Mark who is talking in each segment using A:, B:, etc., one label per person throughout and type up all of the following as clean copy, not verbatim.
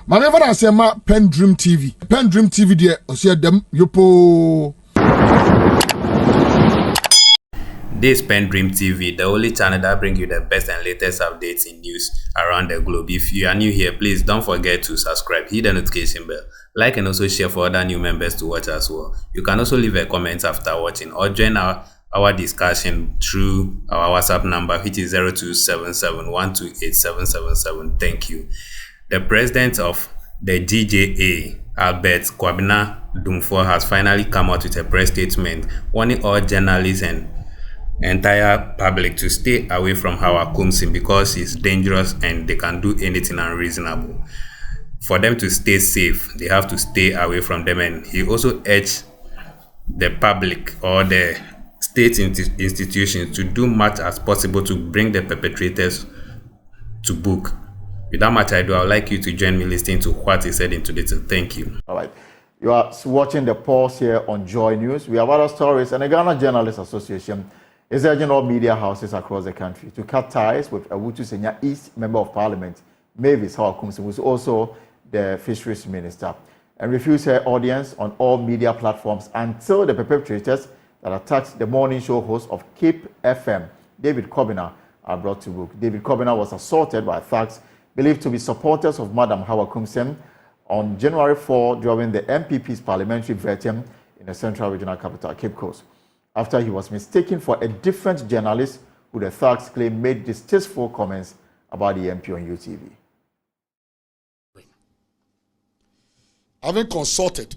A: Manever I say ma PENDREAM TV. PENDREAM TV there, osia dem yopo.
B: This is PENDREAM TV, the only channel that brings you the best and latest updates in news around the globe. If you are new here, please don't forget to subscribe, hit the notification bell, like and also share for other new members to watch as well. You can also leave a comment after watching or join our discussion through our WhatsApp number, which is 0277128777. Thank you. The president of the GJA, Albert Kwabena Dumfo, has finally come out with a press statement warning all journalists and entire public to stay away from Hawa Koomson because he's dangerous and they can do anything unreasonable. For them to stay safe, they have to stay away from them. And he also urged the public or the state institutions to do much as possible to bring the perpetrators to book. Without much ado, I would like you to join me listening to what he said in today's. Thank you.
C: All right. You are watching the pulse here on Joy News. We have other stories, and the Ghana Journalists Association is urging all media houses across the country to cut ties with Awutu Senya East Member of Parliament, Mavis Hawa Koomson, who is also the Fisheries Minister, and refuse her audience on all media platforms until the perpetrators that attacked the morning show host of Cape FM, David Kobina, are brought to book. David Kobina was assaulted by thugs believed to be supporters of Madam Hawa Koomson on January 4 during the MPP's parliamentary vetting in the Central Regional Capital, Cape Coast, after he was mistaken for a different journalist who the thugs claim made distasteful comments about the MP on UTV.
D: Having consulted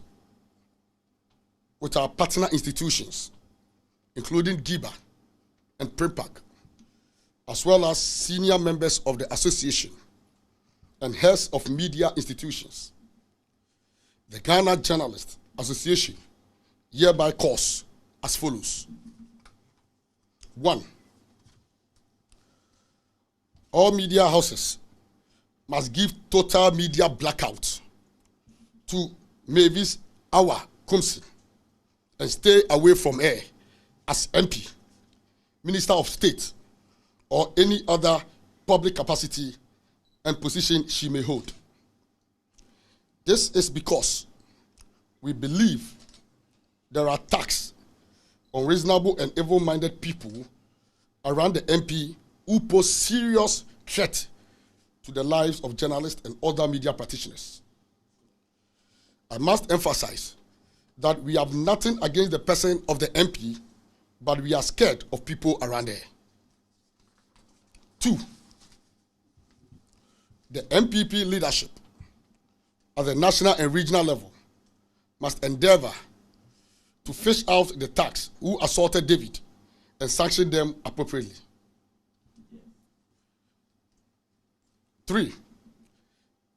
D: with our partner institutions, including GIBA and PRIMPAC, as well as senior members of the association and heads of media institutions, the Ghana Journalists Association hereby calls as follows. 1. All media houses must give total media blackout to Mavis Hawa Koomson and stay away from her as MP, Minister of State, or any other public capacity and position she may hold. This is because we believe there are attacks on reasonable and evil-minded people around the MP who pose serious threat to the lives of journalists and other media practitioners. I must emphasize that we have nothing against the person of the MP, but we are scared of people around her. 2. The MPP leadership at the national and regional level must endeavor to fish out the thugs who assaulted David and sanction them appropriately. 3.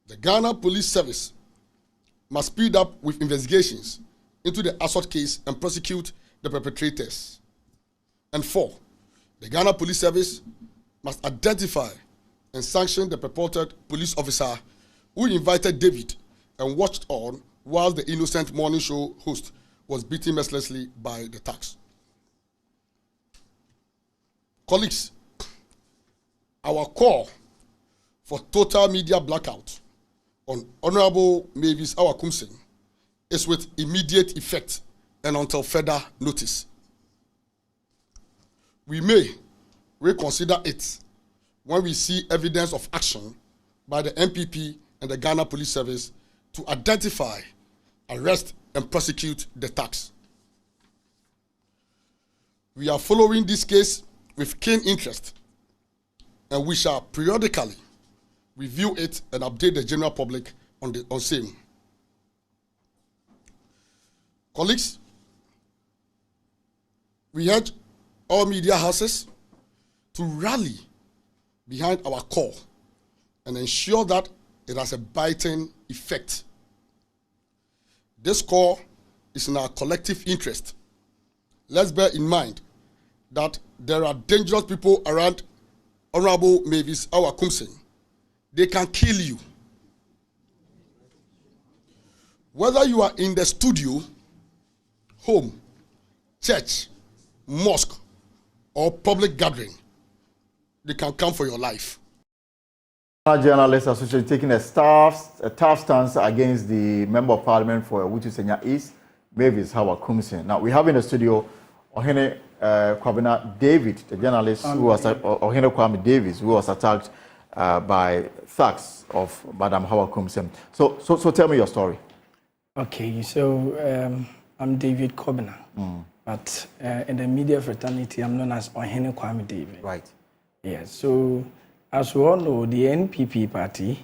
D: The Ghana Police Service must speed up with investigations into the assault case and prosecute the perpetrators. And 4. The Ghana Police Service must identify and sanction the purported police officer who invited David and watched on while the innocent morning show host was beaten mercilessly by the thugs. Colleagues, our call for total media blackout on Honorable Mavis Hawa Koomson is with immediate effect and until further notice. We may reconsider it when we see evidence of action by the MPP and the Ghana Police Service to identify, arrest, and prosecute the thugs. We are following this case with keen interest, and we shall periodically review it and update the general public on same. Colleagues, we urge all media houses to rally behind our call and ensure that it has a biting effect. This call is in our collective interest. Let's bear in mind that there are dangerous people around Honorable Mavis Hawa Koomson. They can kill you. Whether you are in the studio, home, church, mosque, or public gathering, they can come for your life.
C: Journalists Association taking a tough stance against the Member of Parliament for Ewutu Senya East, Mavis Hawa Koomson. Now, we have in the studio Ohene Kwabena David, the journalist who was Ohene Kwame Davis, who was attacked by thugs of Madam Hawa Koomson. So tell me your story.
E: Okay, so I'm David Kwabena, but in the media fraternity, I'm known as Ohene Kwame David.
C: Right.
E: Yeah, so as we all know, the NPP party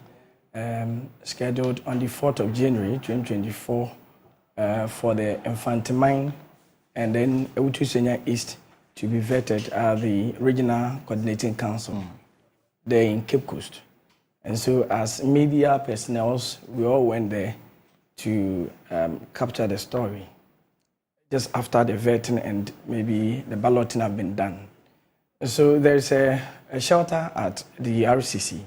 E: scheduled on the 4th of January 2024 for the Infantimine and then Ewutu Senya East to be vetted at the Regional Coordinating Council there in Cape Coast. And so as media personnel, we all went there to capture the story just after the vetting and maybe the balloting have been done. So there's a shelter at the RCC.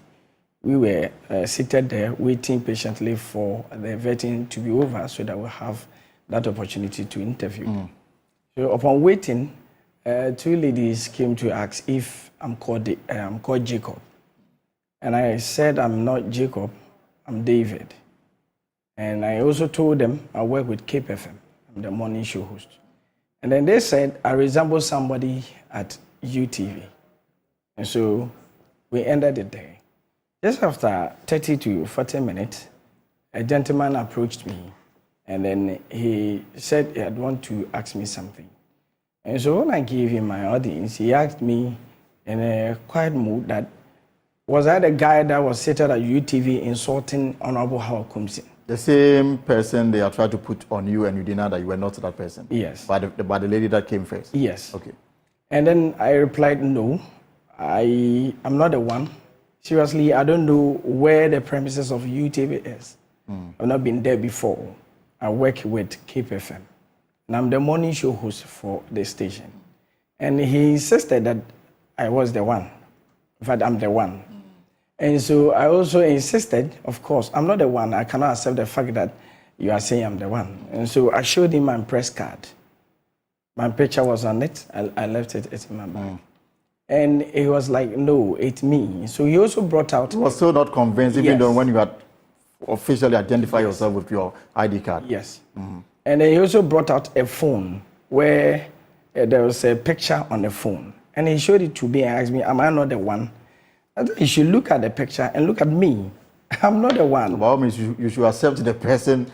E: We were seated there waiting patiently for the vetting to be over so that we'll have that opportunity to interview. So upon waiting, two ladies came to ask if I'm called Jacob. And I said, I'm not Jacob, I'm David. And I also told them I work with Cape FM. I'm the morning show host. And then they said I resemble somebody at UTV. And so we ended the day. Just after 30 to 40 minutes, a gentleman approached me and then he said he'd want to ask me something. And so when I gave him my audience, he asked me in a quiet mood that, was I the guy that was seated at UTV insulting Honorable Hawa Koomson?
C: The same person they are trying to put on you and you deny that you were not that person?
E: Yes.
C: By the lady that came first?
E: Yes.
C: Okay.
E: And then I replied, no, I'm not the one. Seriously, I don't know where the premises of UTV is. I've not been there before. I work with Cape FM. And I'm the morning show host for the station. And he insisted that I was the one. In fact, I'm the one. And so I also insisted, of course, I'm not the one. I cannot accept the fact that you are saying I'm the one. And so I showed him my press card. My picture was on it. I left it in my bag. And he was like, no, it's me. So he also brought out...
C: You were still not convinced, even
E: Yes.
C: though when you had officially identified yourself with your ID card?
E: Yes. And then he also brought out a phone where there was a picture on the phone. And he showed it to me and asked me, am I not the one? I thought you should look at the picture and look at me. I'm not the one.
C: By all means, you should accept the person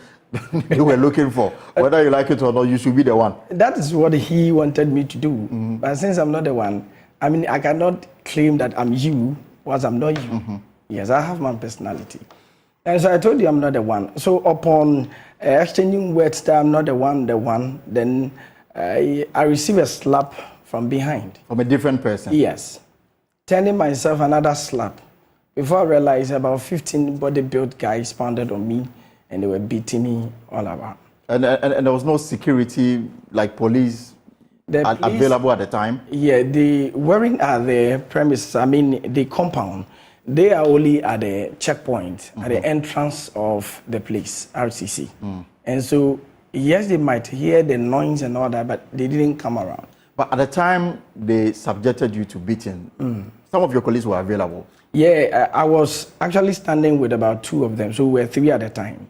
C: you were looking for. Whether you like it or not, you should be the one.
E: That is what he wanted me to do. But since I'm not the one, I mean, I cannot claim that I'm you, whilst I'm not you. Yes, I have my personality. And so I told you I'm not the one. So upon exchanging words that I'm not the one, then I received a slap from behind.
C: From a different person?
E: Yes. Turning myself another slap. Before I realized, about 15 body-built guys pounded on me and they were beating me all around.
C: And there was no security, like police, available at the time?
E: Yeah, the wearing at the premises, I mean the compound, they are only at the checkpoint, at the entrance of the place, RCC. And so, yes, they might hear the noise and all that, but they didn't come around.
C: But at the time they subjected you to beating, some of your colleagues were available?
E: Yeah, I was actually standing with about 2 of them, so we were 3 at a time.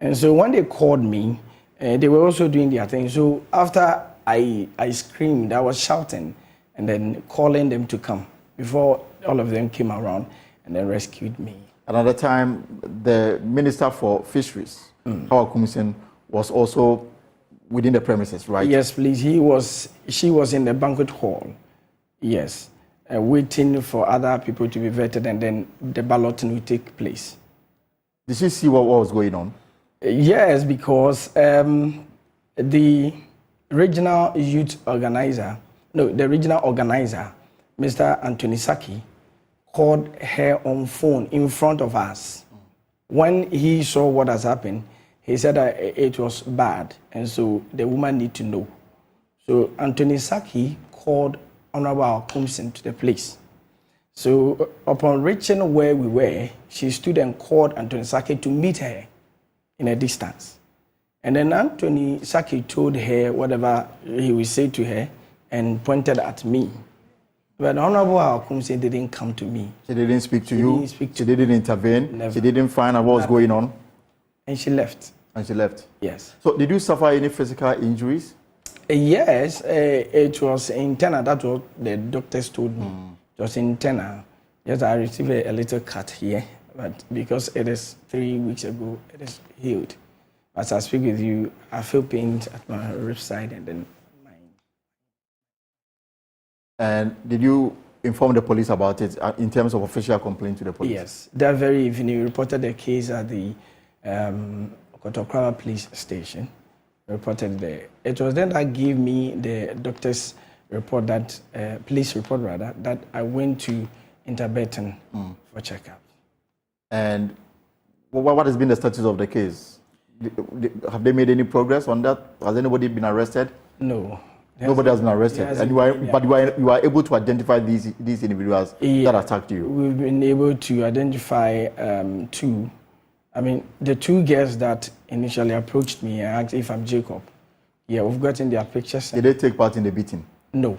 E: And so when they called me, they were also doing their thing. So after I screamed, I was shouting, and then calling them to come before all of them came around and then rescued me.
C: Another time, the Minister for Fisheries, Hawa Koomson, was also within the premises, right?
E: Yes, please. She was in the banquet hall. Yes, waiting for other people to be vetted, and then the balloting will take place.
C: Did she see what was going on?
E: Yes, because the regional organizer, Mr. Anthony Saki, called her on phone in front of us. When he saw what has happened, he said that it was bad, and so the woman need to know. So Anthony Saki called Honorable Hawa Koomson to the place. So upon reaching where we were, she stood and called Anthony Saki to meet her in a distance. And then Anthony Saki told her whatever he would say to her and pointed at me. But Honorable Hawa Koomson didn't come to me.
C: She didn't speak to you? She didn't intervene?
E: Never.
C: She didn't find out what was going on?
E: And she left.
C: And she left?
E: Yes.
C: So did you suffer any physical injuries?
E: Yes, it was internal. That's what the doctors told me. It was internal. Yes, I received a little cut here, but because it is 3 weeks ago, it is healed. As I speak with you, I feel pain at my rib side and then my...
C: And did you inform the police about it in terms of official complaint to the police?
E: Yes. That very evening, we reported the case at the Kotokrawa police station. Reported there. It was then that gave me the doctor's report, that police report rather, that I went to Interbeton for checkup. And
C: what has been the status of the case? Have they made any progress on that? Has anybody been arrested?
E: No.
C: Nobody has been arrested. And you are able to identify these individuals that attacked you?
E: We've been able to identify two. I mean, the two girls that initially approached me and asked if I'm Jacob. Yeah, we've gotten their pictures.
C: Did they take part in the beating?
E: No,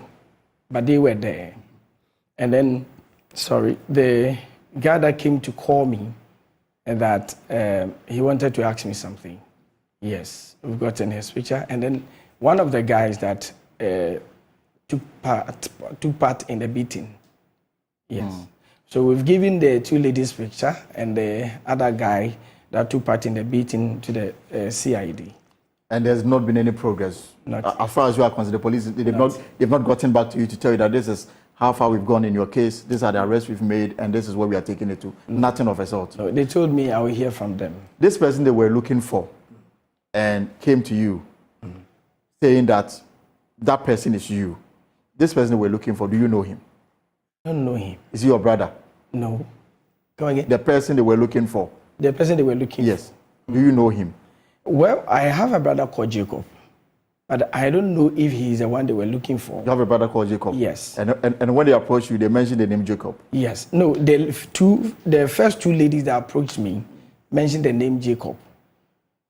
E: but they were there. And then, the guy that came to call me and that he wanted to ask me something. Yes, we've gotten his picture. And then one of the guys that took part in the beating. Yes. So we've given the two ladies' picture and the other guy that took part in the beating to the CID.
C: And there's not been any progress? As far as you are concerned, the police, they've not gotten back to you to tell you that this is how far we've gone in your case, these are the arrests we've made, and this is where we are taking it to. Nothing of a sort.
E: No, they told me I will hear from them.
C: This person they were looking for and came to you saying that that person is you. This person they were looking for, do you know him?
E: I don't know him.
C: Is he your brother?
E: No. Come again?
C: The person they were looking for?
E: The person they were looking for?
C: Yes. Do you know him?
E: Well, I have a brother called Jacob, but I don't know if he's the one they were looking for.
C: You have a brother called Jacob?
E: Yes.
C: And when they approached you, they mentioned the name Jacob?
E: Yes. No, the first two ladies that approached me mentioned the name Jacob.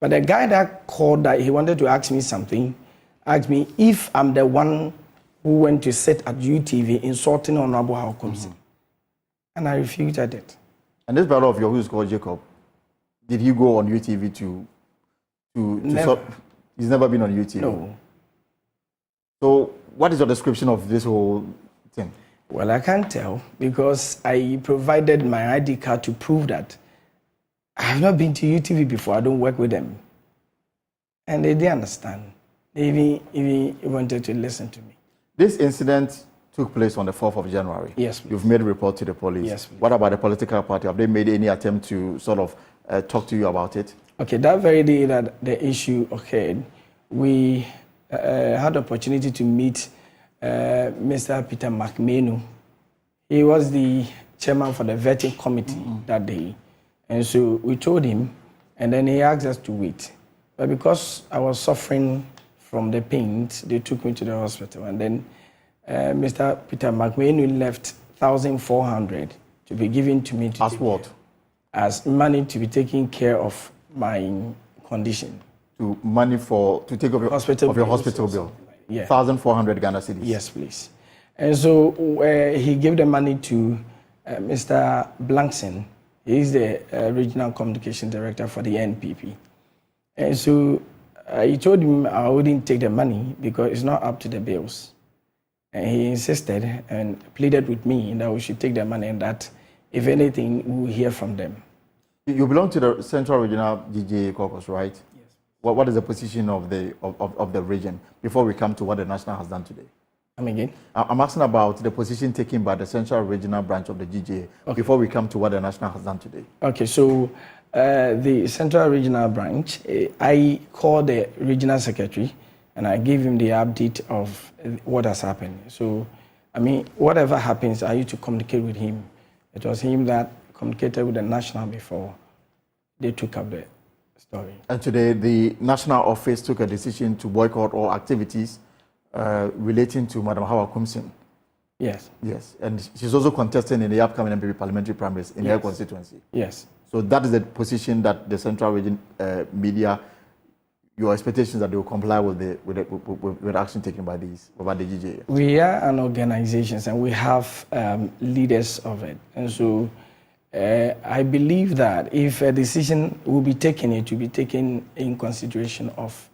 E: But the guy that called, that he wanted to ask me something, asked me if I'm the one who went to sit at UTV insulting Honorable Hawa Koomson. And I refuted it.
C: And this brother of yours, who is called Jacob, did he go on UTV to
E: Never.
C: He's never been on UTV?
E: No.
C: So what is your description of this whole thing?
E: Well, I can't tell because I provided my ID card to prove that I have not been to UTV before. I don't work with them. And they didn't understand. They even wanted to listen to me.
C: This incident took place on the 4th of January.
E: Yes, please.
C: You've made a report to the police.
E: Yes, please.
C: What about the political party? Have they made any attempt to sort of talk to you about it?
E: Okay, that very day that the issue occurred, we had the opportunity to meet Mr. Peter McMahon. He was the chairman for the vetting committee that day. And so we told him, and then he asked us to wait. But because I was suffering from the pains, they took me to the hospital. And then Mr. Peter McMahon left 1,400 to be given to me.
C: As what?
E: As money to be taking care of my condition.
C: Money to take up your hospital bill?
E: Yeah.
C: 1,400 Ghana cedis?
E: Yes, please. And so he gave the money to Mr. Blankson. He's the regional communication director for the NPP. And so he told him I wouldn't take the money because it's not up to the bills. And he insisted and pleaded with me that we should take the money and that, if anything, we'll hear from them. You
C: belong to the Central Regional GJA caucus, right?
E: Yes.
C: What is the position of the region before we come to what the national has done today?
E: Come again?
C: I'm asking about the position taken by the Central Regional branch of the GJA before we come to what the national has done today.
E: Okay, so the Central Regional branch, I called the regional secretary and I gave him the update of what has happened. So, I mean, whatever happens, I used to communicate with him. It was him that communicated with the national before they took up the story.
C: And today, the national office took a decision to boycott all activities relating to Madam Hawa Koomson.
E: Yes.
C: Yes, and she's also contesting in the upcoming MPP parliamentary primaries in her constituency.
E: Yes.
C: So that is the position that the Central Region media, your expectations that they will comply with action taken by the GJA?
E: We are an organization and we have leaders of it, and so I believe that if a decision will be taken, it will be taken in consideration of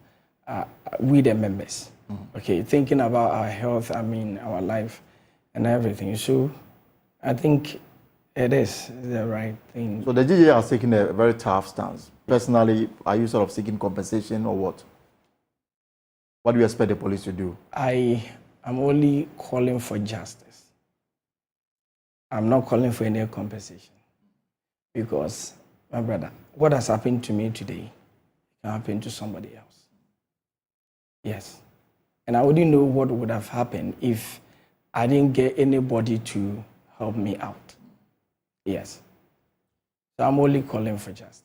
E: we the members. Okay, thinking about our health, our life and everything. So I think it is the right thing.
C: So the GJA has taken a very tough stance. Personally, are you sort of seeking compensation or what? What do you expect the police to do?
E: I am only calling for justice. I'm not calling for any compensation. Because, my brother, what has happened to me today can happen to somebody else. Yes. And I wouldn't know what would have happened if I didn't get anybody to help me out. Yes. So I'm only calling for justice.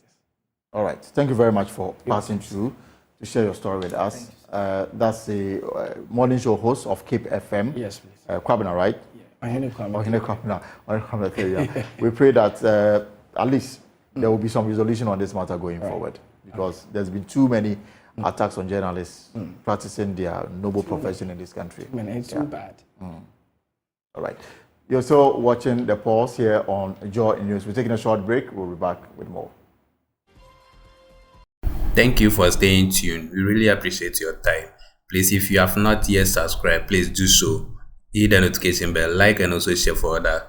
E: All
C: right. Thank you very much for passing through to share your story with us. That's the morning show host of Cape FM.
E: Yes, please.
C: Kwabena, right?
E: Yeah.
C: Kwabena. We pray that at least there will be some resolution on this matter going forward, because there's been too many attacks on journalists practicing their noble profession in this country.
E: It's too bad.
C: All right. You're still watching The Pulse here on Joy News. We're taking a short break. We'll be back with more.
B: Thank you for staying tuned. We really appreciate your time. Please, if you have not yet subscribed, please do so. Hit the notification bell, like, and also share for other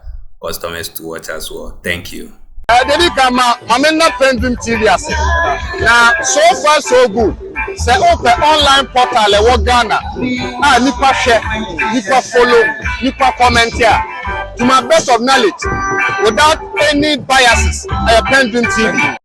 B: customers to watch as well. Thank you.
F: I'm not PENDREAM TV. Now, so far so good. Say open online portal e Ghana. Nipa share, nipa follow, nipa comment here. To my best of knowledge, without any biases, PENDREAM TV.